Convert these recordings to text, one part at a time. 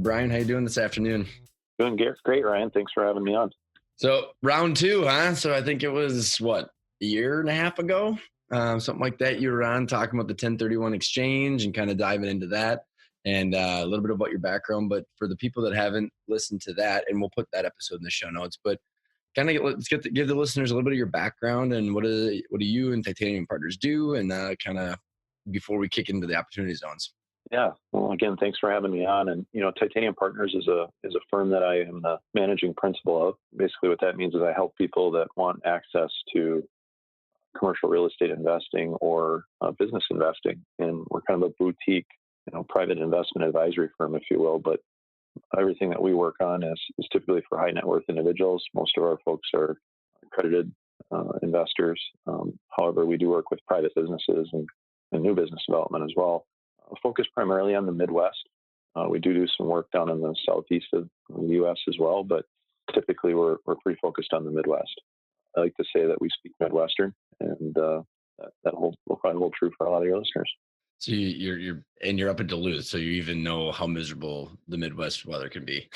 Brian, how you doing this afternoon? Doing great, Ryan. Thanks for having me on. So round two, huh? So I think it was a year and a half ago, something like that. You were on talking about the 1031 exchange and kind of diving into that and a little bit about your background. But for the people that haven't listened to that, and we'll put that episode in the show notes, but kind of give the listeners a little bit of your background and what do you and Titanium Partners do, and kind of before we kick into the opportunity zones. Yeah. Well, again, thanks for having me on. And Titanium Partners is a firm that I am the managing principal of. Basically, what that means is I help people that want access to commercial real estate investing or business investing. And we're kind of a boutique, private investment advisory firm, if you will. But everything that we work on is typically for high net worth individuals. Most of our folks are accredited investors. However, we do work with private businesses and new business development as well. Focus primarily on the Midwest. We do some work down in the southeast of the U.S. as well, but typically we're pretty focused on the Midwest. I like to say that we speak Midwestern, and will probably hold true for a lot of your listeners. So you're up in Duluth, so you even know how miserable the Midwest weather can be.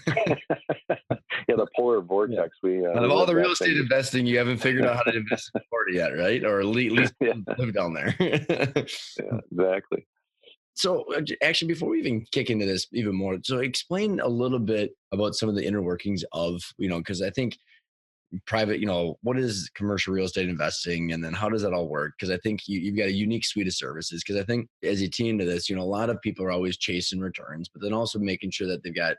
Yeah, the polar vortex. Out of all the real estate investing, you haven't figured out how to invest in Florida yet, right? Or at least live down there. Yeah, exactly. So actually, before we even kick into this even more, so explain a little bit about some of the inner workings of, because I think private, what is commercial real estate investing, and then how does that all work? Because I think you've got a unique suite of services. Because I think as you tee into this, a lot of people are always chasing returns, but then also making sure that they've got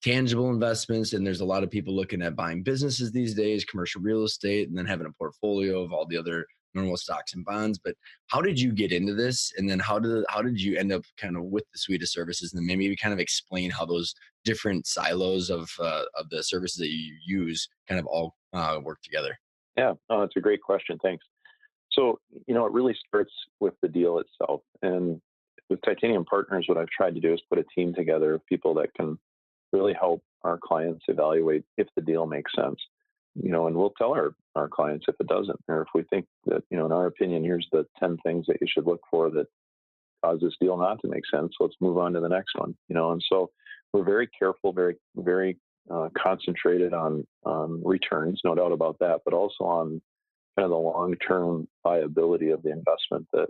tangible investments. And there's a lot of people looking at buying businesses these days, commercial real estate, and then having a portfolio of all the other normal stocks and bonds. But how did you get into this? And then how did you end up kind of with the suite of services? And then maybe kind of explain how those different silos of the services that you use kind of all work together. Yeah, that's a great question. Thanks. So, it really starts with the deal itself. And with Titanium Partners, what I've tried to do is put a team together of people that can really help our clients evaluate if the deal makes sense. And we'll tell our clients if it doesn't, or if we think that, in our opinion, here's the 10 things that you should look for that cause this deal not to make sense. Let's move on to the next one, and so we're very careful, very, very concentrated on returns, no doubt about that, but also on kind of the long-term viability of the investment that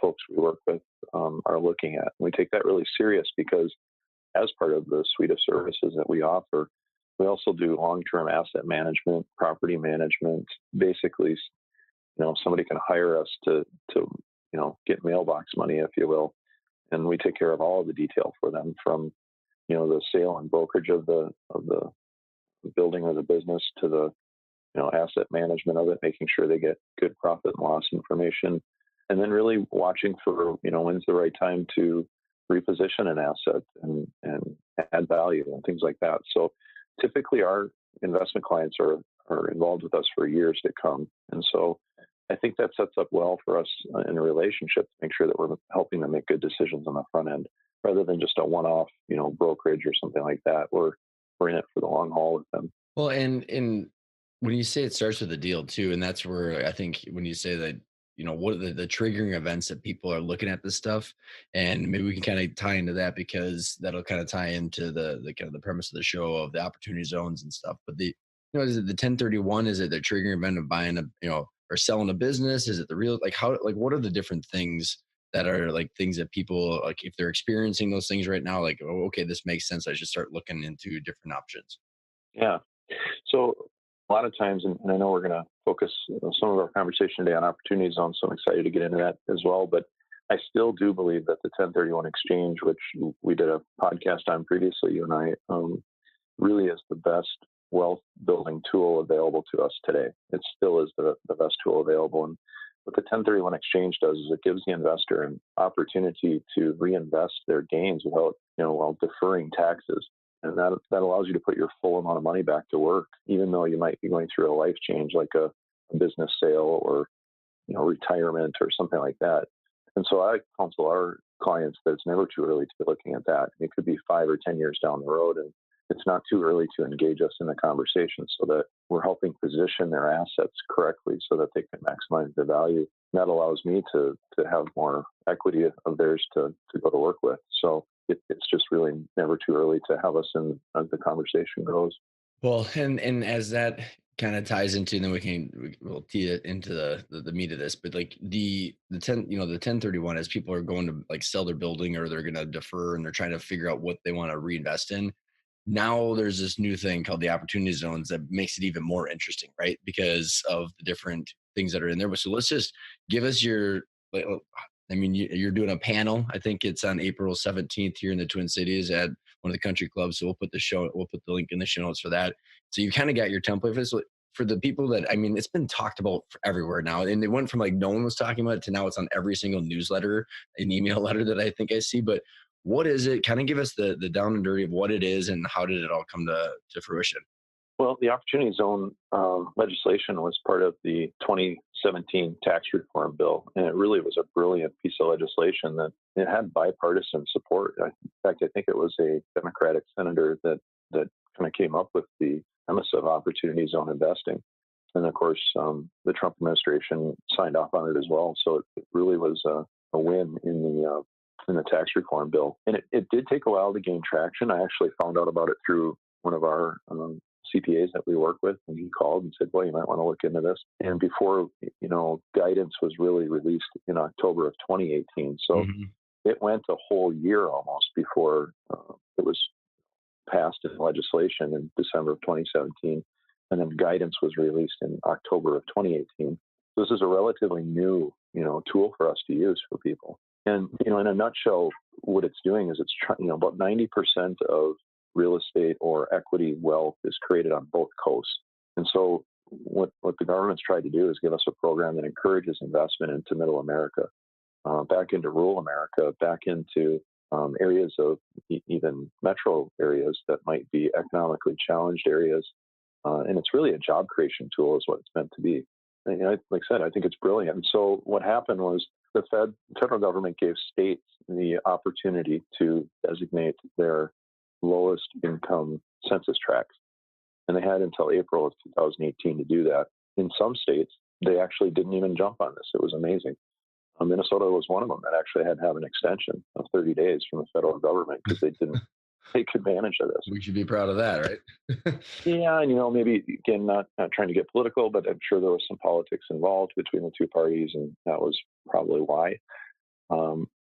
folks we work with are looking at. And we take that really serious because as part of the suite of services that we offer, we also do long-term asset management, property management. Basically, somebody can hire us to get mailbox money, if you will, and we take care of all of the detail for them, from the sale and brokerage of the building or the business to the asset management of it, making sure they get good profit and loss information, and then really watching for when's the right time to reposition an asset and add value and things like that. So typically our investment clients are involved with us for years to come. And so I think that sets up well for us in a relationship to make sure that we're helping them make good decisions on the front end, rather than just a one-off, brokerage or something like that. We're in it for the long haul with them. Well, and when you say it starts with a deal too, and that's where I think when you say that, what are the triggering events that people are looking at this stuff, and maybe we can kind of tie into that, because that'll kind of tie into the kind of the premise of the show of the opportunity zones and stuff. But is it the 1031? Is it the triggering event of buying or selling a business? Is it the real, what are the different things that are things that people, if they're experiencing those things right now, oh, okay, this makes sense, I should start looking into different options? Yeah. So a lot of times, and I know we're going to focus some of our conversation today on opportunity zones, so I'm excited to get into that as well. But I still do believe that the 1031 exchange, which we did a podcast on previously, you and I, really is the best wealth building tool available to us today. It still is the best tool available. And what the 1031 exchange does is it gives the investor an opportunity to reinvest their gains without, while deferring taxes. And that allows you to put your full amount of money back to work, even though you might be going through a life change, like a business sale or, retirement or something like that. And so I counsel our clients that it's never too early to be looking at that. It could be 5 or 10 years down the road, and it's not too early to engage us in the conversation, so that we're helping position their assets correctly so that they can maximize their value. And that allows me to have more equity of theirs to go to work with. So it's just really never too early to have us in as the conversation goes. Well, and as that kind of ties into, then we'll tee it into the meat of this, but like the 10, the 1031, as people are going to like sell their building or they're going to defer and they're trying to figure out what they want to reinvest in. Now there's this new thing called the opportunity zones that makes it even more interesting, right? Because of the different things that are in there. But so let's just give us your, like, I mean, you're doing a panel. I think it's on April 17th here in the Twin Cities at one of the country clubs. So we'll put the link in the show notes for that. So you kind of got your template for this. For the people that, I mean, it's been talked about everywhere now. And they went from like no one was talking about it to now it's on every single newsletter and email letter that I think I see. But what is it? Kind of give us the down and dirty of what it is and how did it all come to fruition? Well, the Opportunity Zone legislation was part of the 2017 tax reform bill, and it really was a brilliant piece of legislation that it had bipartisan support. In fact, I think it was a Democratic senator that kind of came up with the premise of Opportunity Zone investing, and of course, the Trump administration signed off on it as well. So it really was a win in the tax reform bill, and it did take a while to gain traction. I actually found out about it through one of our CPAs that we work with, and he called and said, "Well, you might want to look into this." And before, guidance was really released in October of 2018, so Hmm. it went a whole year almost before it was passed in legislation in December of 2017, and then guidance was released in October of 2018. This is a relatively new, tool for us to use for people. And in a nutshell, what it's doing is about 90% of real estate or equity wealth is created on both coasts. And so what the government's tried to do is give us a program that encourages investment into middle America, back into rural America, back into areas of even metro areas that might be economically challenged areas. And it's really a job creation tool, is what it's meant to be. And, like I said, I think it's brilliant. And so what happened was the federal government gave states the opportunity to designate their lowest income census tracts. And they had until April of 2018 to do that. In some states, they actually didn't even jump on this. It was amazing. Minnesota was one of them that actually had to have an extension of 30 days from the federal government because they didn't take advantage of this. We should be proud of that, right? Yeah, and maybe again, not trying to get political, but I'm sure there was some politics involved between the two parties, and that was probably why.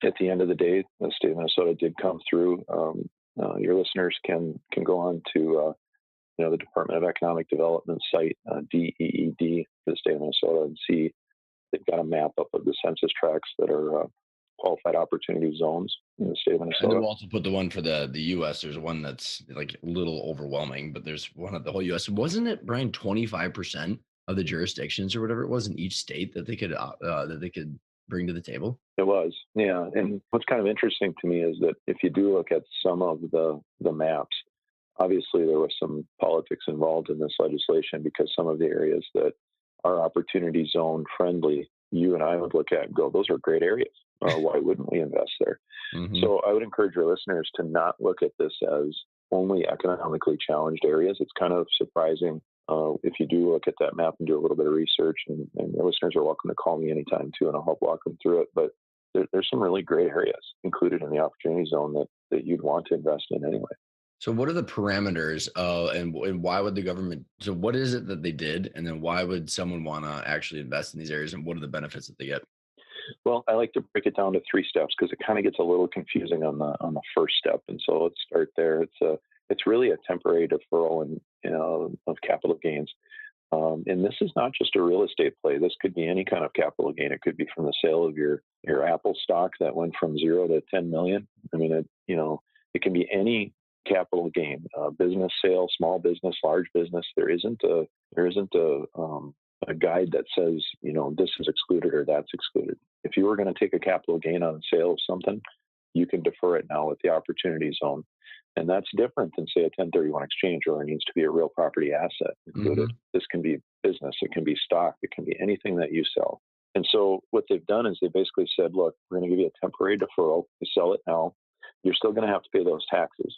At the end of the day, the state of Minnesota did come through. Your listeners can go on to the Department of Economic Development site, DEED, for the state of Minnesota, and see they've got a map up of the census tracts that are qualified opportunity zones in the state of And then Minnesota. we'll also put the one for the US. There's one that's like a little overwhelming, but there's one of the whole US. Wasn't it, Brian, 25% of the jurisdictions or whatever it was in each state that they could bring to the table? It was, yeah. And what's kind of interesting to me is that if you do look at some of the maps, obviously there was some politics involved in this legislation because some of the areas that are opportunity zone friendly, you and I would look at and go, those are great areas. Why wouldn't we invest there? Hmm. So I would encourage your listeners to not look at this as only economically challenged areas. It's kind of surprising if you do look at that map and do a little bit of research, and your listeners are welcome to call me anytime too, and I'll help walk them through it. But there's some really great areas included in the opportunity zone that you'd want to invest in anyway. So what are the parameters and why would the government, so what is it that they did? And then why would someone want to actually invest in these areas and what are the benefits that they get? Well, I like to break it down to three steps because it kind of gets a little confusing on the first step. And so let's start there. It's really a temporary deferral of capital gains. And this is not just a real estate play. This could be any kind of capital gain. It could be from the sale of your Apple stock that went from 0 to 10 million. I mean, it can be any capital gain, business sale, small business, large business. There isn't a guide that says, this is excluded or that's excluded. If you were going to take a capital gain on the sale of something, you can defer it now with the opportunity zone. And that's different than, say, a 1031 exchange where there needs to be a real property asset included. Hmm. This can be business, it can be stock, it can be anything that you sell. And so what they've done is they basically said, look, we're going to give you a temporary deferral to sell it now. You're still going to have to pay those taxes,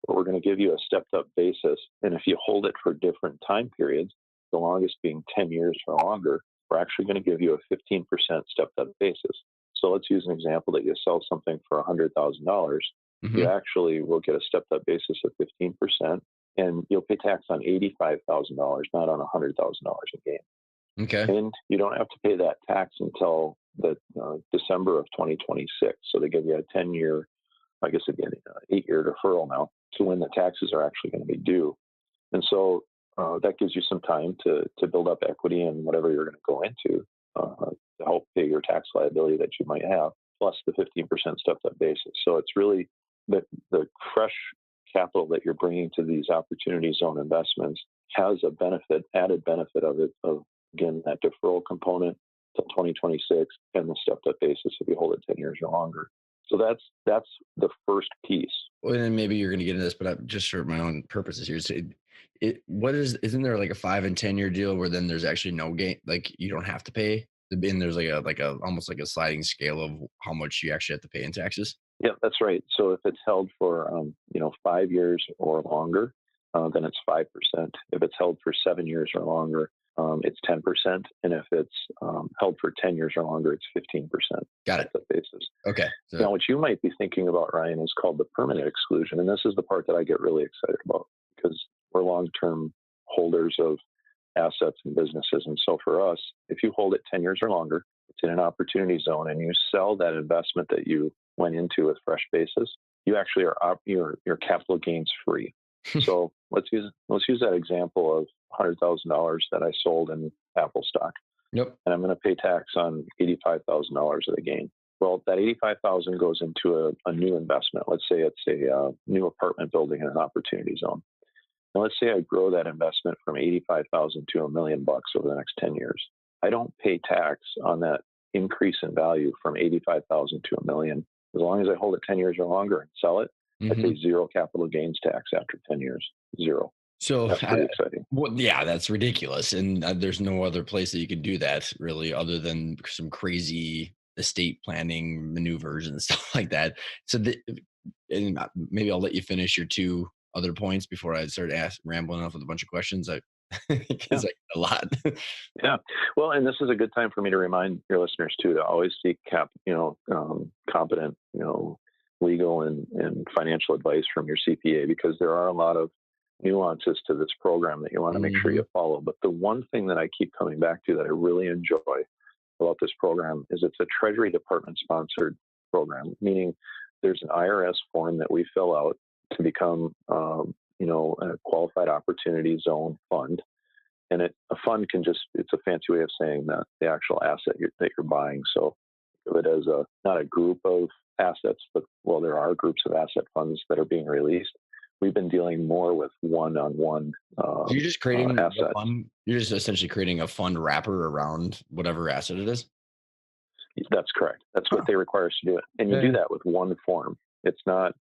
but we're going to give you a stepped up basis. And if you hold it for different time periods, the longest being 10 years or longer, we're actually going to give you a 15% stepped up basis. So let's use an example that you sell something for $100,000. you Hmm. actually will get a stepped up basis of 15%, and you'll pay tax on $85,000, not on $100,000 a gain. Okay. And you don't have to pay that tax until the December of 2026. So they give you a 10-year, I guess again, 8-year deferral now to when the taxes are actually going to be due. And so that gives you some time to build up equity in whatever you're going to go into to help pay your tax liability that you might have, plus the 15% stepped up basis. So it's really the fresh capital that you're bringing to these opportunity zone investments has a added benefit of it, of again, that deferral component till 2026 and the stepped up basis if you hold it 10 years or longer. So that's the first piece. Well, then maybe you're going to get into this, but I'm just for my own purposes here. So what is, isn't there like a 5 and 10 year deal where then there's actually no gain? Like you don't have to pay, and there's like a almost like a sliding scale of how much you actually have to pay in taxes. Yeah, that's right. So if it's held for 5 years or longer, then it's 5%. If it's held for 7 years or longer, it's 10%, and if it's held for 10 years or longer, it's 15%. Got That's it. the basis. Okay. So Now, what you might be thinking about, Ryan, is called the permanent exclusion, and this is the part that I get really excited about because we're long-term holders of assets and businesses, and so for us, if you hold it 10 years or longer, it's in an opportunity zone, and you sell that investment that you went into with fresh basis, you actually are your capital gains free. So let's use that example of $100,000 that I sold in Apple stock, yep. and I'm going to pay tax on $85,000 of the gain. Well, that 85,000 goes into a new investment. Let's say it's a new apartment building in an opportunity zone. And let's say I grow that investment from 85,000 to $1 million over the next 10 years. I don't pay tax on that increase in value from 85,000 to a million. As long as I hold it 10 years or longer and sell it, I Hmm. pay zero capital gains tax after 10 years. Zero. So, That's pretty exciting. well, yeah, that's ridiculous, and there's no other place that you could do that really, other than some crazy estate planning maneuvers and stuff like that. So, and maybe I'll let you finish your two other points before I start rambling off with a bunch of questions. I Yeah. because I get a lot. Yeah. Well, and this is a good time for me to remind your listeners too to always seek competent, legal and financial advice from your CPA, because there are a lot of nuances to this program that you want to make sure Hmm. you follow. But the one thing that I keep coming back to that I really enjoy about this program is it's a Treasury Department sponsored program, meaning there's an IRS form that we fill out to become, a qualified opportunity zone fund. And a fund it's a fancy way of saying that the actual asset that you're buying. So think of it as not a group of assets, but well, there are groups of asset funds that are being released. We've been dealing more with one-on-one So you're just creating the assets. fund. You're just essentially creating a fund wrapper around whatever asset it is. That's correct. That's what Huh. they require us to do it. And you do Okay. that with one form. It's not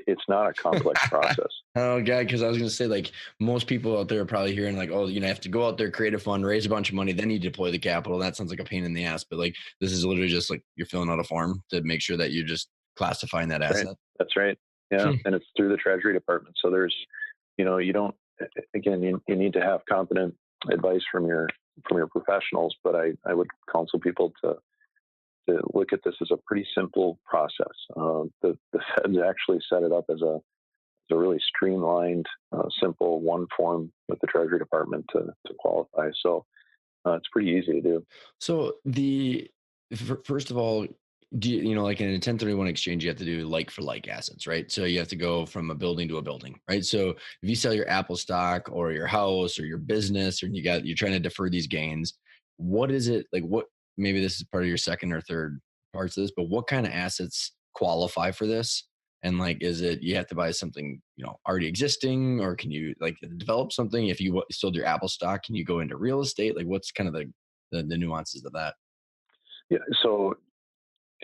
a complex process. Oh god, because I was gonna say like most people out there are probably hearing like, oh, you have to go out there, create a fund, raise a bunch of money, then you deploy the capital. That sounds like a pain in the ass. But like this is literally just like you're filling out a form to make sure that you're just classifying that Right. asset. That's right. Yeah. Hmm. And it's through the Treasury Department. So there's, you don't, again, you need to have competent advice from your professionals, but I would counsel people to look at this as a pretty simple process. The feds actually set it up as a really streamlined, simple one form with the Treasury Department to qualify. So it's pretty easy to do. So first of all, like in a 1031 exchange, you have to do like for like assets, right? So you have to go from a building to a building, right? So if you sell your Apple stock or your house or your business, or you're trying to defer these gains, what is it like? What maybe this is part of your second or third parts of this, but what kind of assets qualify for this? And like, is it you have to buy something already existing, or can you like develop something? If you sold your Apple stock, can you go into real estate? Like, what's kind of the nuances of that? Yeah. So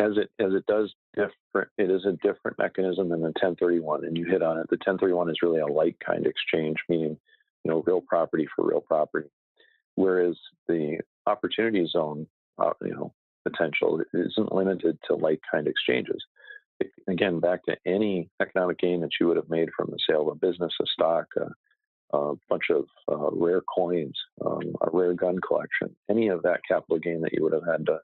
as it does different, it is a different mechanism than the 1031, and you hit on it. The 1031 is really a like kind exchange, meaning real property for real property, whereas the opportunity zone, potential isn't limited to like kind exchanges. Again, back to any economic gain that you would have made from the sale of a business, a stock, a bunch of rare coins, a rare gun collection, any of that capital gain that you would have had to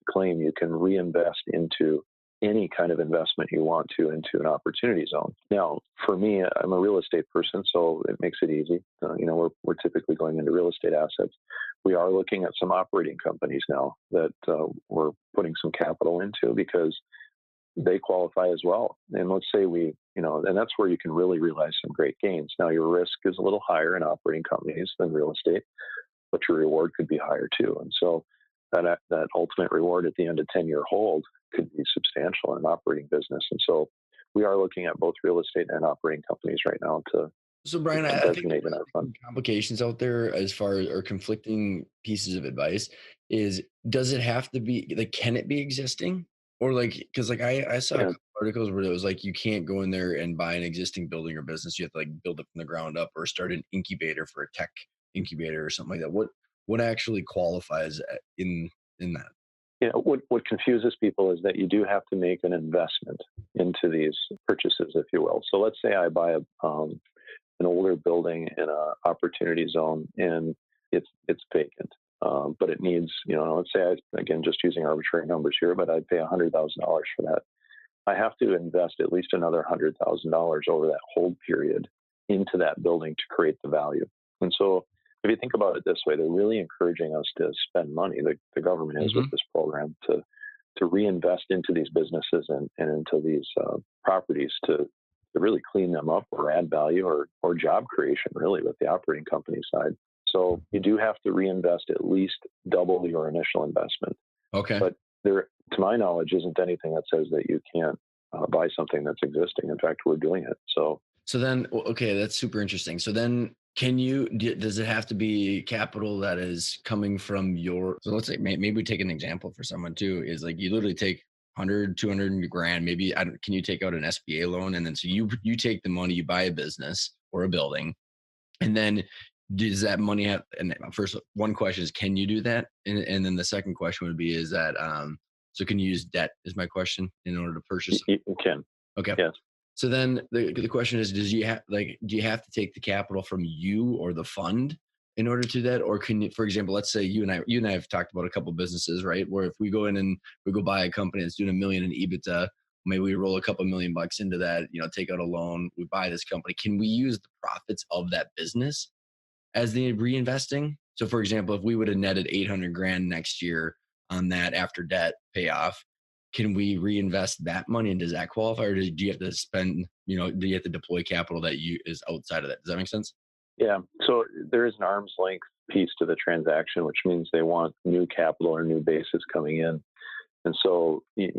claim, you can reinvest into any kind of investment you want to into an opportunity zone. Now, for me, I'm a real estate person, so it makes it easy. We're typically going into real estate assets. We are looking at some operating companies now that we're putting some capital into because they qualify as well. And let's say and that's where you can really realize some great gains. Now, your risk is a little higher in operating companies than real estate, but your reward could be higher too. And so that ultimate reward at the end of 10-year hold could be substantial in an operating business. And so we are looking at both real estate and operating companies right now So to Brian, I think designate in there's our fund. some complications out there as far as or conflicting pieces of advice. Is does it have to be like can it be existing? Or like because like I saw a Yeah, couple articles where it was like you can't go in there and buy an existing building or business. You have to like build it from the ground up or start an incubator for a tech incubator or something like that. What actually qualifies in that? what confuses people is that you do have to make an investment into these purchases, if you will. So let's say I buy an older building in a opportunity zone and it's vacant. But it needs, let's say again, just using arbitrary numbers here, but I'd pay $100,000 for that. I have to invest at least another $100,000 over that hold period into that building to create the value. And so, if you think about it this way, they're really encouraging us to spend money. The government is with Hmm. this program to reinvest into these businesses and into these properties to really clean them up or add value or job creation, really, with the operating company side. So you do have to reinvest at least double your initial investment. Okay. But there, to my knowledge, isn't anything that says that you can't buy something that's existing. In fact, we're doing it. So So then, okay, that's super interesting. So then, does it have to be capital that is coming from your, so let's say, maybe we take an example for someone too, is like you literally take 100, 200 grand, maybe, I don't, can you take out an SBA loan? And then, so you take the money, you buy a business or a building, and then does that money have, and first one question is, can you do that? And then the second question would be, is that, so can you use debt is my question in order to purchase? you can, Okay. yes. So then the question is, do you have to take the capital from you or the fund in order to do that? Or can you, for example, let's say you and I have talked about a couple businesses, right? Where if we go in and we go buy a company that's doing a million in EBITDA, maybe we roll a couple million bucks into that, take out a loan, we buy this company. Can we use the profits of that business as the reinvesting? So for example, if we would have netted 800 grand next year on that after debt payoff, can we reinvest that money and does that qualify or do you have to spend, do you have to deploy capital that you is outside of that? Does that make sense? Yeah. So there is an arm's length piece to the transaction, which means they want new capital or new basis coming in. And so, it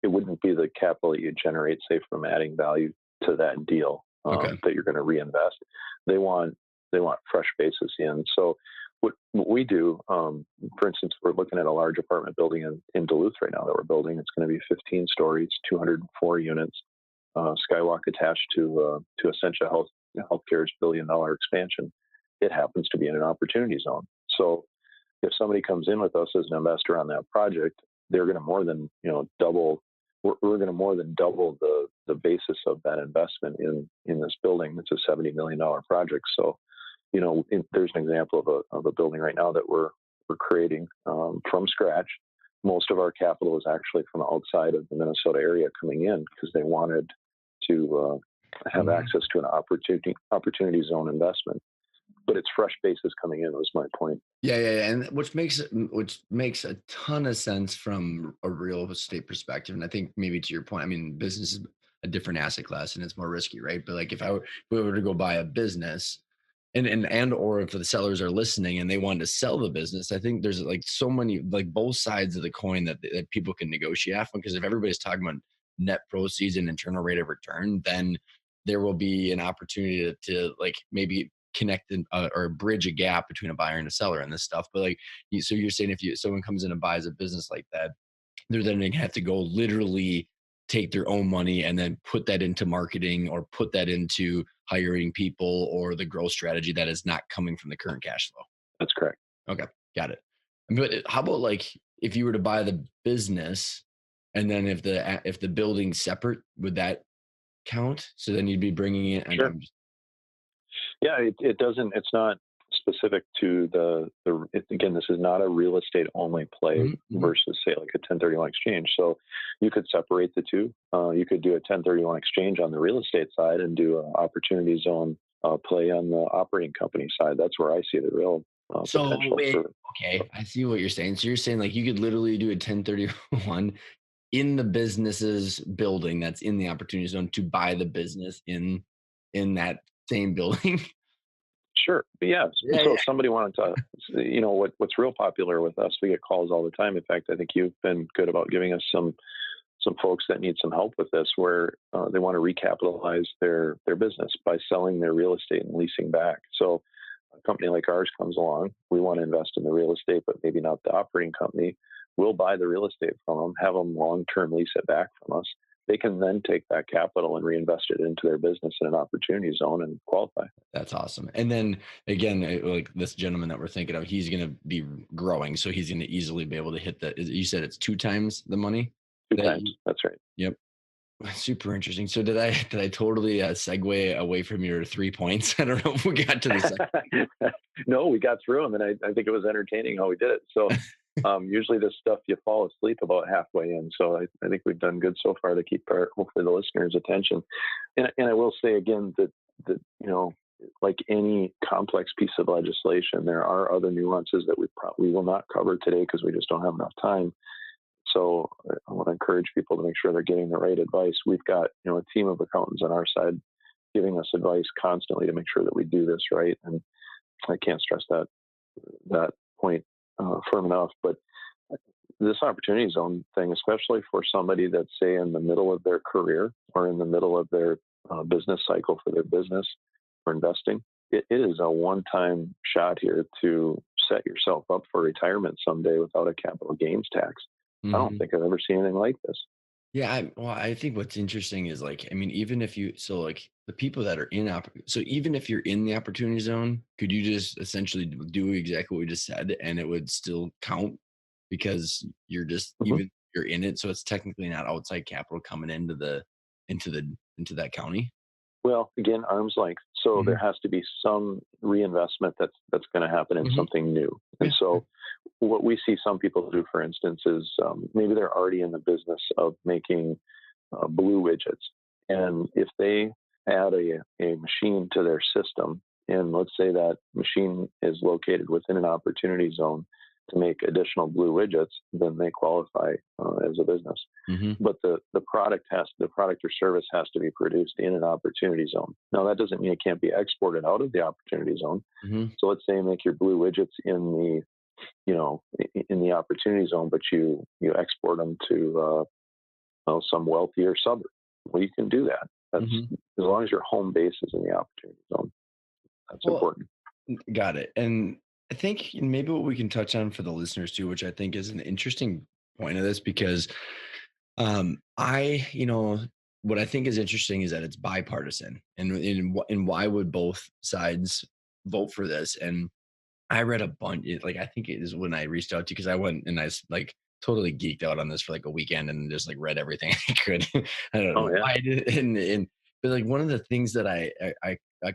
wouldn't be the capital that you generate, say, from adding value to that deal Okay. that you're going to reinvest. They want fresh basis in. So what we do, for instance, we're looking at a large apartment building in Duluth right now that we're building. It's going to be 15 stories, 204 units, skywalk attached to Essentia Healthcare's $1 billion expansion. It happens to be in an opportunity zone. So if somebody comes in with us as an investor on that project, they're going to more than double. We're going to more than double the basis of that investment in this building. It's a $70 million project. So there's an example of a building right now that we're creating from scratch. Most of our capital is actually from outside of the Minnesota area coming in because they wanted to have Mhm. access to an opportunity zone investment. But it's fresh basis coming in. Was my point. Yeah, and which makes a ton of sense from a real estate perspective. And I think maybe to your point, I mean, business is a different asset class and it's more risky, right? But like if we were to go buy a business, and or if the sellers are listening and they want to sell the business, I think there's like so many like both sides of the coin that people can negotiate from. Because if everybody's talking about net proceeds and internal rate of return, then there will be an opportunity to like maybe connect or bridge a gap between a buyer and a seller and this stuff. But like, so you're saying if someone comes in and buys a business like that, they're then going to have to go literally take their own money and then put that into marketing or put that into hiring people or the growth strategy that is not coming from the current cash flow. That's correct. Okay, got it. But how about like if you were to buy the business and then if the building's separate, would that count? So then you'd be bringing it. And Sure. Yeah, it doesn't. It's specific to again, this is not a real estate only play Mhm, mhm. versus say like a 1031 exchange. So you could separate the two. You could do a 1031 exchange on the real estate side and do an opportunity zone play on the operating company side. That's where I see the real So potential wait, for okay, growth. I see what you're saying. So you're saying like you could literally do a 1031 in the business's building that's in the opportunity zone to buy the business in that same building. Sure. But yeah. Yeah, So yeah. if somebody wanted to, what's real popular with us, we get calls all the time. In fact, I think you've been good about giving us some folks that need some help with this, where they want to recapitalize their business by selling their real estate and leasing back. So a company like ours comes along, we want to invest in the real estate, but maybe not the operating company. We'll buy the real estate from them, have them long term lease it back from us. They can then take that capital and reinvest it into their business in an opportunity zone and qualify. That's awesome. And then again, like this gentleman that we're thinking of, he's going to be growing, so he's going to easily be able to hit the. You said it's two times the money Two that times. you. That's right. Yep. Super interesting. So did I totally segue away from your 3 points? I don't know if we got to the second. No, we got through them, and I think it was entertaining how we did it. So usually this stuff you fall asleep about halfway in. So I think we've done good so far to keep hopefully the listeners' attention. And I will say again that like any complex piece of legislation, there are other nuances that we probably will not cover today because we just don't have enough time. So I want to encourage people to make sure they're getting the right advice. We've got a team of accountants on our side giving us advice constantly to make sure that we do this right. And I can't stress that point firm enough. But this opportunity zone thing, especially for somebody that's say in the middle of their career or in the middle of their business cycle for their business for investing, it is a one-time shot here to set yourself up for retirement someday without a capital gains tax. I don't Mhm. think I've ever seen anything like this. Yeah, well, I think what's interesting is like, I mean, even if you, so like the people that are so even if you're in the opportunity zone, could you just essentially do exactly what we just said and it would still count because you're just, Mhm. even you're in it. So it's technically not outside capital coming into that county. Well, again, arm's length. So there Hmm. has to be some reinvestment that's going to happen in Hmm. something new. And Yeah. so what we see some people do, for instance, is maybe they're already in the business of making blue widgets, and if they add a machine to their system, and let's say that machine is located within an opportunity zone to make additional blue widgets, then they qualify as a business. Hmm. But the product or service has to be produced in an opportunity zone. Now that doesn't mean it can't be exported out of the opportunity zone. Hmm. So let's say you make your blue widgets in in the opportunity zone, but you export them to some wealthier suburb. Well, you can do that. That's Hmm. as long as your home base is in the opportunity zone. That's Well, important. got it. And I think maybe what we can touch on for the listeners too, which I think is an interesting point of this, because what I think is interesting is that it's bipartisan, and why would both sides vote for this? And I read a bunch. Like I think it is when I reached out to you because I went and like totally geeked out on this for like a weekend and just like read everything I could. I don't Oh know yeah. why I did, and but like one of the things that I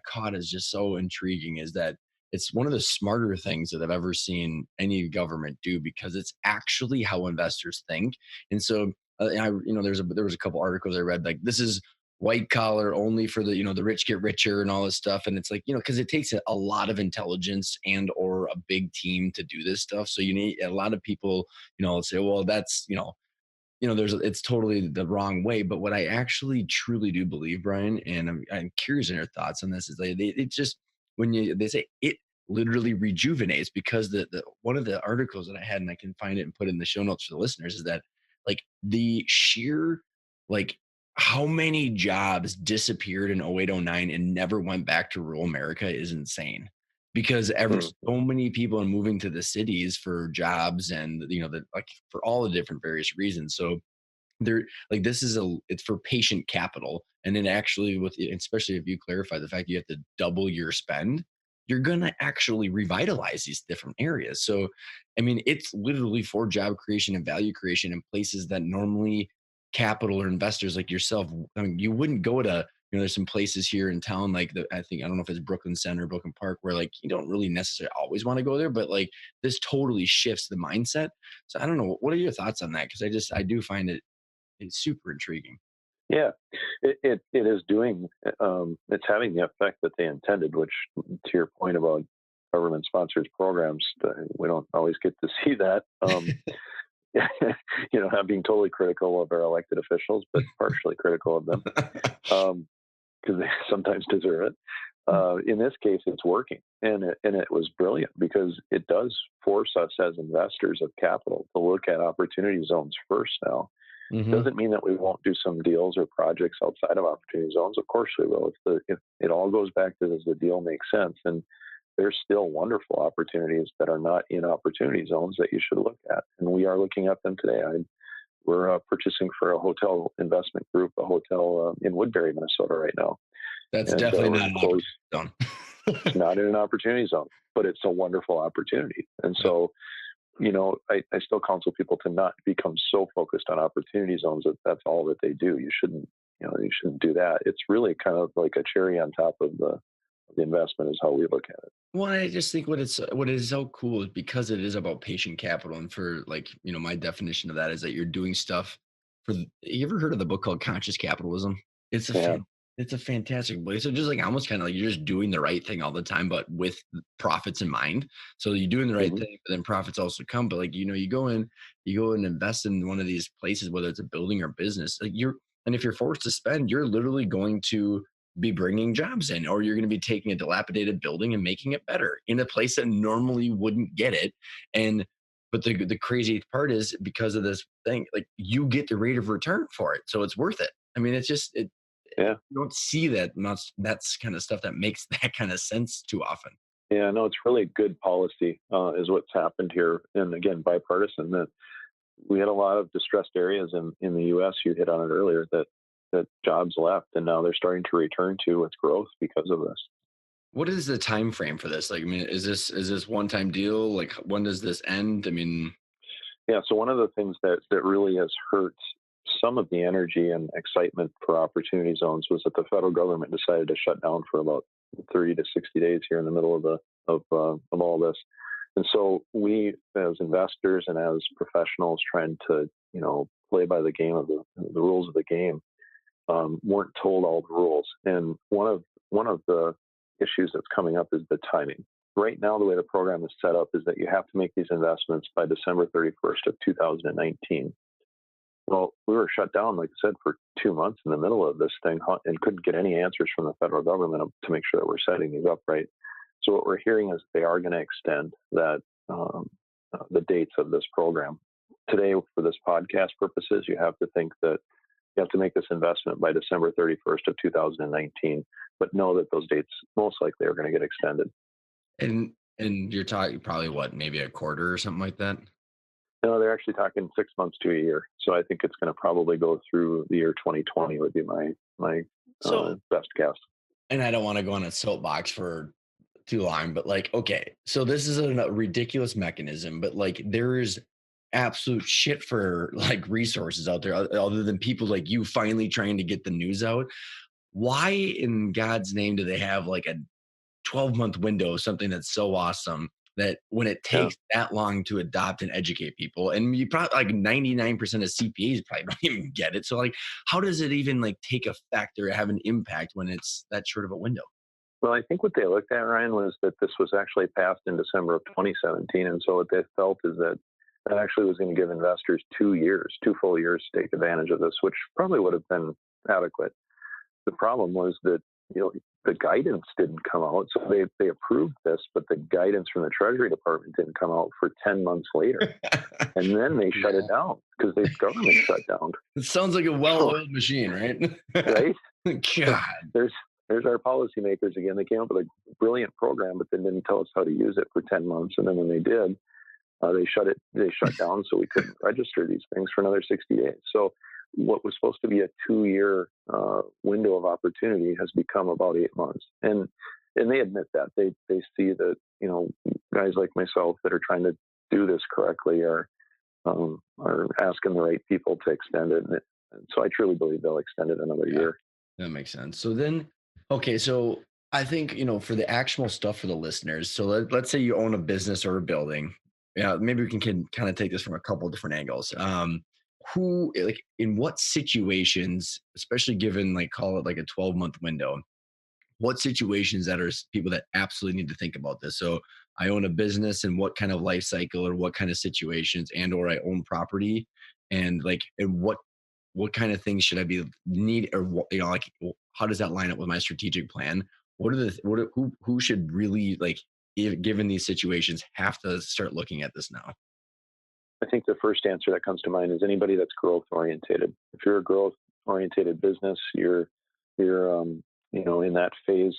caught is just so intriguing is that it's one of the smarter things that I've ever seen any government do because it's actually how investors think. And so and there was a couple articles I read like this is white collar only for the rich get richer and all this stuff, and it's like because it takes a lot of intelligence and or a big team to do this stuff, so you need a lot of people say, well, that's there's it's totally the wrong way. But what I actually truly do believe, Brian, and I'm curious in your thoughts on this, is it's just when they say it literally rejuvenates, because the one of the articles that I had, and I can find it and put it in the show notes for the listeners, is that like the sheer like how many jobs disappeared in 0809 and never went back to rural America is insane, because ever Mm. so many people are moving to the cities for jobs and like for all the different various reasons. So there, like, this is it's for patient capital, and then actually with especially if you clarify the fact you have to double your spend, you're gonna actually revitalize these different areas. So I mean it's literally for job creation and value creation in places that normally capital or investors like yourself, I mean, you wouldn't go to there's some places here in town, like I don't know if it's Brooklyn Center, Brooklyn Park, where like you don't really necessarily always want to go there, but like this totally shifts the mindset. So I don't know. What are your thoughts on that? Because I do find it's super intriguing. Yeah, it is doing, it's having the effect that they intended, which, to your point about government sponsored programs, we don't always get to see that. Not being totally critical of our elected officials, but partially critical of them, because they sometimes deserve it. In this case, it's working, and it was brilliant because it does force us as investors of capital to look at opportunity zones first now. Hmm. Doesn't mean that we won't do some deals or projects outside of opportunity zones. Of course we will. If it all goes back to, does the deal make sense? And there's still wonderful opportunities that are not in opportunity zones that you should look at. And we are looking at them today. We're purchasing for a hotel investment group, a hotel in Woodbury, Minnesota right now. That's And definitely we're not going an to close. opportunity It's zone. not in an opportunity zone, but it's a wonderful opportunity. And Yep. so, I still counsel people to not become so focused on opportunity zones that that's all that they do. You shouldn't do that. It's really kind of like a cherry on top of the investment is how we look at it. Well, I just think what is so cool is because it is about patient capital, and for like my definition of that is that you're doing stuff you ever heard of the book called Conscious Capitalism? It's a Yeah. it's a fantastic book. So just like almost kind of like you're just doing the right thing all the time, but with profits in mind. So you're doing the right Hmm. thing, but then profits also come. But like you go and invest in one of these places, whether it's a building or business, and if you're forced to spend, you're literally going to be bringing jobs in, or you're going to be taking a dilapidated building and making it better in a place that normally wouldn't get it. And but the crazy part is because of this thing, like you get the rate of return for it, so it's worth it. I mean, it's just Yeah. you don't see that much. That's kind of stuff that makes that kind of sense too often. Yeah. No, it's really good policy, is what's happened here. And again, bipartisan. That we had a lot of distressed areas in the U.S. You hit on it earlier that jobs left, and now they're starting to return to its growth because of this. What is the time frame for this? Like, I mean, is this one time deal? Like, when does this end? I mean, Yeah. So one of the things that really has hurt some of the energy and excitement for opportunity zones was that the federal government decided to shut down for about 30 to 60 days here in the middle of all this. And so we, as investors and as professionals trying to, play by the game of the rules of the game, weren't told all the rules. And one of the issues that's coming up is the timing. Right now, the way the program is set up is that you have to make these investments by December 31st of 2019. Well, we were shut down, like I said, for 2 months in the middle of this thing and couldn't get any answers from the federal government to make sure that we're setting these up right. So what we're hearing is they are going to extend the dates of this program. Today, for this podcast purposes, you have to think that you have to make this investment by December 31st of 2019, but know that those dates most likely are going to get extended. and you're talking probably what, maybe a quarter or something like that. No, they're actually talking 6 months to a year. So I think it's going to probably go through the year 2020 would be my So, best guess. and I don't want to go on a soapbox for too long, but like, okay, so this is a ridiculous mechanism, but like, there is absolute shit for like resources out there other than people like you finally trying to get the news out. Why in God's name do they have like a 12-month window of something that's so awesome that when it Yeah. takes that long to adopt and educate people, and you probably like 99% of CPAs probably don't even get it. So like, how does it even like take effect or have an impact when it's that short of a window? Well, I think what they looked at, Ryan, was that this was actually passed in December of 2017. And so what they felt is that that actually was going to give investors 2 years, 2 full years to take advantage of this, which probably would have been adequate. The problem was that the guidance didn't come out. So they approved this, but the guidance from the Treasury Department didn't come out for 10 months later. And then they shut it Yeah. down because the government shut down. It sounds like a So, well-oiled machine, right? right? So God. there's our policymakers again. They came up with a brilliant program, but then didn't tell us how to use it for 10 months. And then when they did, they shut down so we couldn't register these things for another 60 days. So what was supposed to be a 2 year window of opportunity has become about 8 months. And they admit that they see that, guys like myself that are trying to do this correctly are asking the right people to extend it. And so I truly believe they'll extend it another Yeah. year. That makes sense. So then, okay, so I think, for the actual stuff for the listeners, so let's say you own a business or a building. Yeah, maybe we can kind of take this from a couple different angles. Who, like, in what situations, especially given, like, call it like a 12-month window, what situations that are people that absolutely need to think about this? So I own a business, and what kind of life cycle or what kind of situations, and or I own property, and like, and what kind of things should I be need, or what, like, how does that line up with my strategic plan? What are the what are, who should really, like, if, given these situations, have to start looking at this now? I think the first answer that comes to mind is anybody that's growth orientated. If you're a growth orientated business, you're in that phase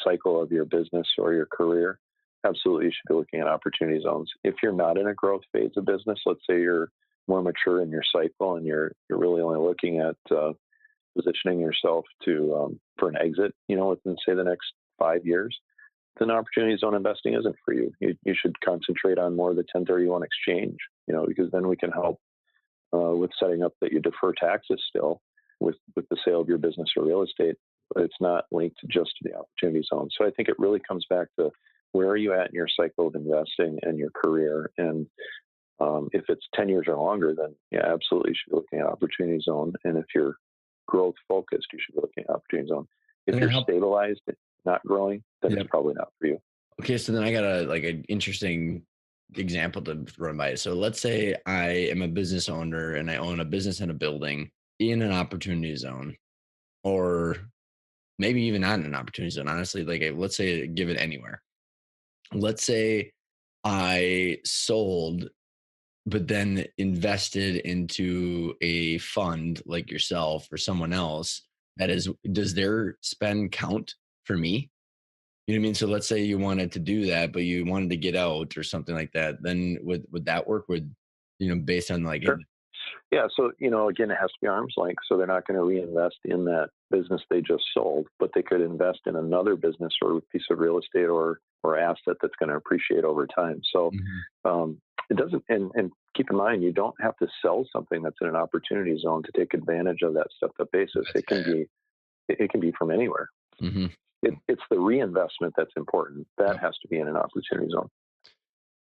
cycle of your business or your career. Absolutely, you should be looking at opportunity zones. If you're not in a growth phase of business, let's say you're more mature in your cycle and you're really only looking at positioning yourself to for an exit, within say the next 5 years, then opportunity zone investing isn't for you. You should concentrate on more of the 1031 exchange, because then we can help with setting up that you defer taxes still with the sale of your business or real estate, but it's not linked just to the opportunity zone. So I think it really comes back to where are you at in your cycle of investing and your career. And if it's 10 years or longer, then yeah, absolutely you should be looking at opportunity zone. And if you're growth focused, you should be looking at opportunity zone. If And then you're how? stabilized, not growing, then it's Yep. probably not for you. Okay, so then I got a like an interesting example to run by. So let's say I am a business owner and I own a business and a building in an opportunity zone, or maybe even not in an opportunity zone. Honestly, like, let's say give it anywhere. Let's say I sold, but then invested into a fund like yourself or someone else. That is, does their spend count for me? You know what I mean? So let's say you wanted to do that, but you wanted to get out or something like that. Then would that work? Would, based on, like, Sure. Yeah. So, again, it has to be arm's length. So they're not going to reinvest in that business they just sold, but they could invest in another business or piece of real estate or asset that's going to appreciate over time. So Mhm. it doesn't, and keep in mind, you don't have to sell something that's in an opportunity zone to take advantage of that stepped up basis. That's, yeah, It can be from anywhere. yeah. Mhm. It's the reinvestment that's important. That Yep. has to be in an opportunity zone.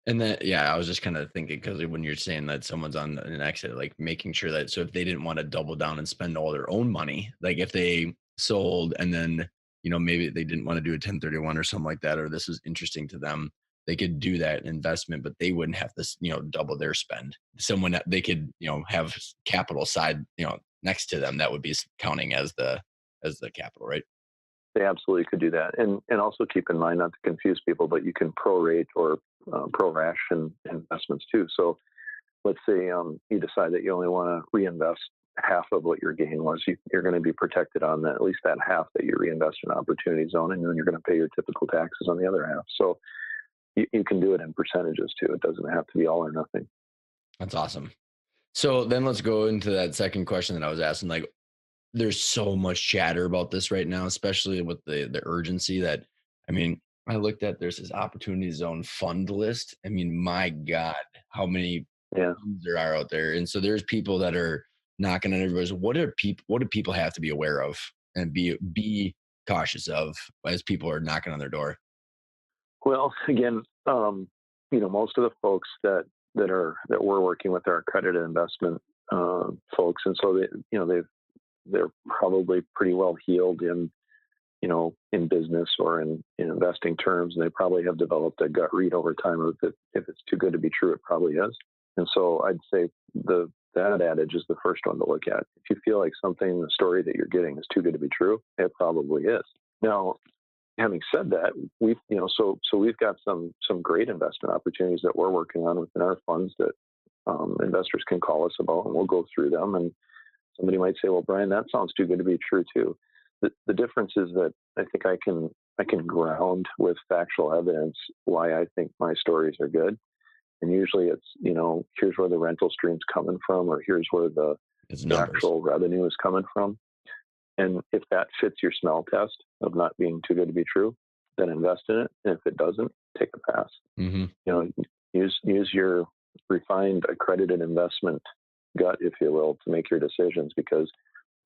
And then, yeah, I was just kind of thinking, because when you're saying that someone's on an exit, like making sure that, so if they didn't want to double down and spend all their own money, like if they sold and then, maybe they didn't want to do a 1031 or something like that, or this was interesting to them, they could do that investment, but they wouldn't have to, double their spend. Someone that they could, have capital side, next to them, that would be counting as the capital, right? They absolutely could do that, and also keep in mind not to confuse people, but you can prorate or pro-ration investments too. So let's say you decide that you only want to reinvest half of what your gain was. You're going to be protected on that, at least that half that you reinvest in opportunity zone, and then you're going to pay your typical taxes on the other half. So you can do it in percentages too. It doesn't have to be all or nothing. That's awesome. So then let's go into that second question that I was asking. Like, there's so much chatter about this right now, especially with the urgency that, I mean, I looked at, there's this opportunity zone fund list. I mean, my God, how many Yeah. funds there are out there. And so there's people that are knocking on everybody's, what do people have to be aware of and be cautious of as people are knocking on their door? Well, again, most of the folks that we're working with are accredited investment folks, and so they're probably pretty well heeled in business or in investing terms, and they probably have developed a gut read over time of if it's too good to be true, it probably is. And so I'd say that adage is the first one to look at. If you feel like something, the story that you're getting is too good to be true, it probably is. Now, having said that, we've got some great investment opportunities that we're working on within our funds that investors can call us about, and we'll go through them. And somebody might say, "Well, Brian, that sounds too good to be true too." The difference is that I think I can ground with factual evidence why I think my stories are good. And usually it's, here's where the rental stream's coming from, or here's where It's the numbers. actual revenue is coming from. And if that fits your smell test of not being too good to be true, then invest in it. And if it doesn't, take a pass. Hmm. You know, use your refined accredited investment gut, if you will, to make your decisions, because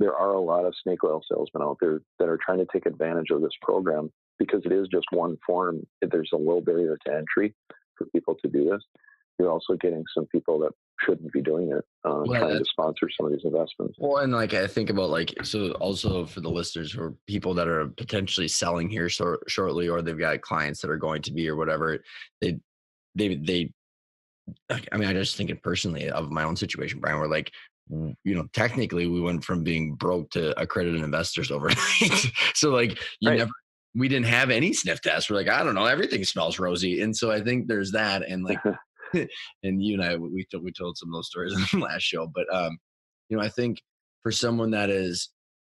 there are a lot of snake oil salesmen out there that are trying to take advantage of this program because it is just one form. There's a low barrier to entry for people to do this. You're also getting some people that shouldn't be doing it, Well, trying to sponsor some of these investments. well, and like I think about like so also for the listeners or people that are potentially selling here shortly, or they've got clients that are going to be or whatever, they they like, I mean, I just thinking personally of my own situation, Brian, where like technically we went from being broke to accredited investors overnight. So like Right. we didn't have any sniff tests. We're like, I don't know, everything smells rosy. And so I think there's that. And like, and you and I, we told some of those stories in the last show, but I think for someone that is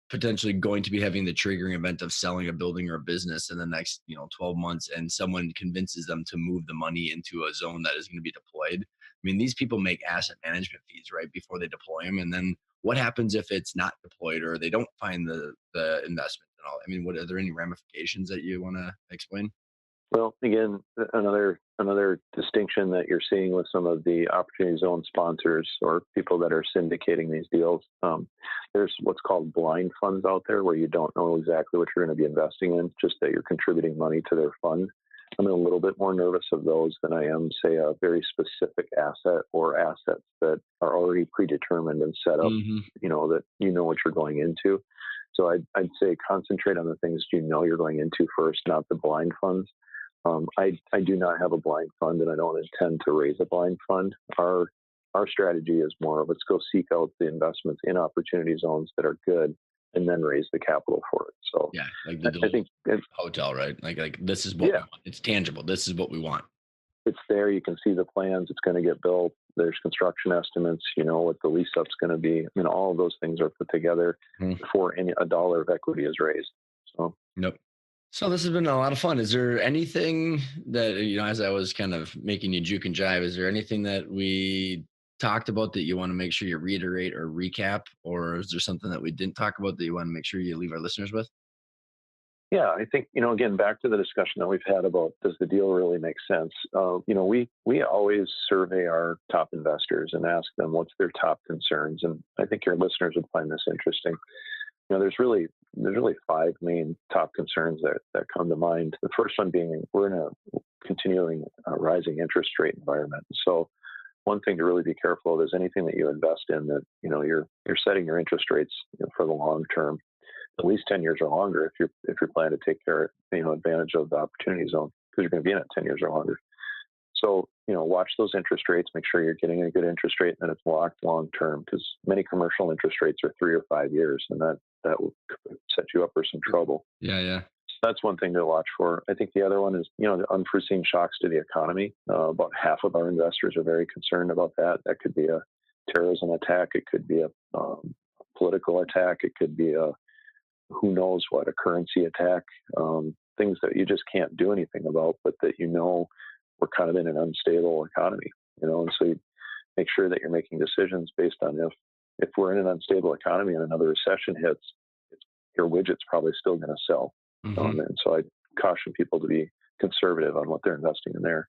potentially going to be having the triggering event of selling a building or a business in the next 12 months, and someone convinces them to move the money into a zone that is going to be deployed. I mean, these people make asset management fees right before they deploy them, and then what happens if it's not deployed or they don't find the investment and all? I mean, what are there any ramifications that you want to explain? Well, again, another distinction that you're seeing with some of the opportunity zone sponsors or people that are syndicating these deals, there's what's called blind funds out there where you don't know exactly what you're going to be investing in, just that you're contributing money to their fund. I'm a little bit more nervous of those than I am, say, a very specific asset or assets that are already predetermined and set up, Hmm. that you know what you're going into. So I'd say concentrate on the things you know you're going into first, not the blind funds. I do not have a blind fund, and I don't intend to raise a blind fund. Our strategy is more of let's go seek out the investments in opportunity zones that are good, and then raise the capital for it. So Yeah, like I think hotel, right? Like this is what we yeah, want. It's tangible. This is what we want. it's there. You can see the plans. It's going to get built. There's construction estimates. You know what the lease up's going to be. All of those things are put together Mhm. before a dollar of equity is raised. So Nope. So this has been a lot of fun. Is there anything that, as I was kind of making you juke and jive, is there anything that we talked about that you want to make sure you reiterate or recap? Or is there something that we didn't talk about that you want to make sure you leave our listeners with? yeah, I think again back to the discussion that we've had about does the deal really make sense? We always survey our top investors and ask them what's their top concerns, and I think your listeners would find this interesting. There's really five main top concerns that come to mind. The first one being we're in a continuing rising interest rate environment. So one thing to really be careful of is anything that you invest in that you're setting your interest rates for the long term, at least 10 years or longer if you're planning to take care advantage of the opportunity zone because you're going to be in it 10 years or longer. So watch those interest rates, make sure you're getting a good interest rate and that it's locked long term because many commercial interest rates are 3 or 5 years and that will set you up for some trouble. Yeah, yeah. So that's one thing to watch for. I think the other one is the unforeseen shocks to the economy. About half of our investors are very concerned about that. That could be a terrorism attack, it could be a political attack, it could be a who knows what, a currency attack, things that you just can't do anything about, but that we're kind of in an unstable economy, and so you make sure that you're making decisions based on if we're in an unstable economy and another recession hits, your widget's probably still going to sell. Hmm. And so I caution people to be conservative on what they're investing in there.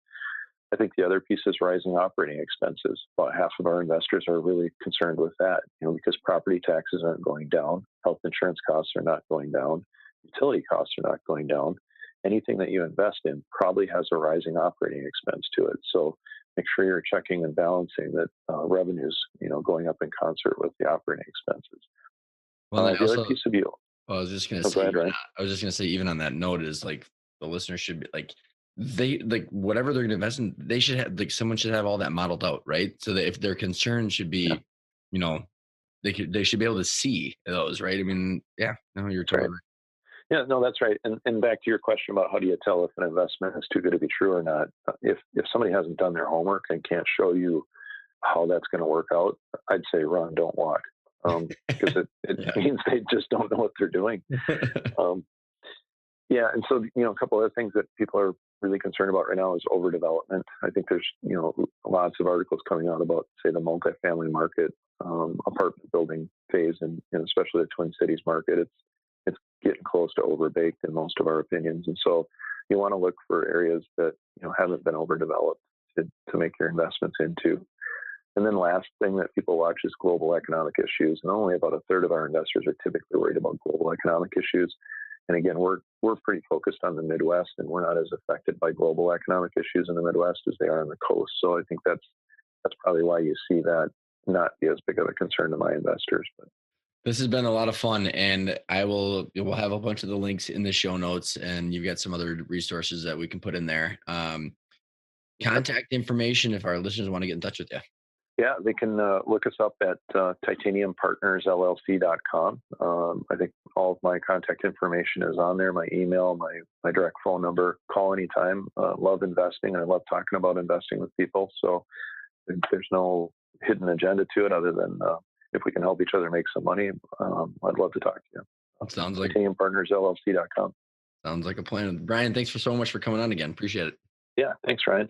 I think the other piece is rising operating expenses. About half of our investors are really concerned with that, because property taxes aren't going down, health insurance costs are not going down, utility costs are not going down. Anything that you invest in probably has a rising operating expense to it. So make sure you're checking and balancing that revenues, going up in concert with the operating expenses. Well, I The other also, piece of you, I was just gonna oh, go say, ahead, Ryan. I was just gonna say, even on that note, is like the listener should be like they like whatever they're gonna invest in, they should have like someone should have all that modeled out, right? So that if their concern should Yeah, be, you know, they should be able to see those, right? I mean, yeah, no, you're that's totally right. right. Yeah, no, that's right. And back to your question about how do you tell if an investment is too good to be true or not? If somebody hasn't done their homework and can't show you how that's going to work out, I'd say run, don't walk, because it Yeah. means they just don't know what they're doing. Um, yeah, and so a couple other things that people are really concerned about right now is overdevelopment. I think there's lots of articles coming out about say the multifamily market, apartment building phase, and especially the Twin Cities market. It's getting close to overbaked in most of our opinions, and so you want to look for areas that haven't been overdeveloped to make your investments into. And then last thing that people watch is global economic issues, and only about a third of our investors are typically worried about global economic issues. And again, we're pretty focused on the Midwest, and we're not as affected by global economic issues in the Midwest as they are on the coast. So I think that's probably why you see that not be as big of a concern to my investors. But This has been a lot of fun, and we'll have a bunch of the links in the show notes, and you've got some other resources that we can put in there. Contact information if our listeners want to get in touch with you. yeah, they can look us up at titaniumpartnersllc.com. I think all of my contact information is on there, my email, my direct phone number. Call anytime. Love investing. I love talking about investing with people. So there's no hidden agenda to it other than if we can help each other make some money, I'd love to talk to you. Sounds like titaniumpartnersllc.com. a plan. Brian, thanks for so much for coming on again. Appreciate it. Yeah, thanks, Ryan.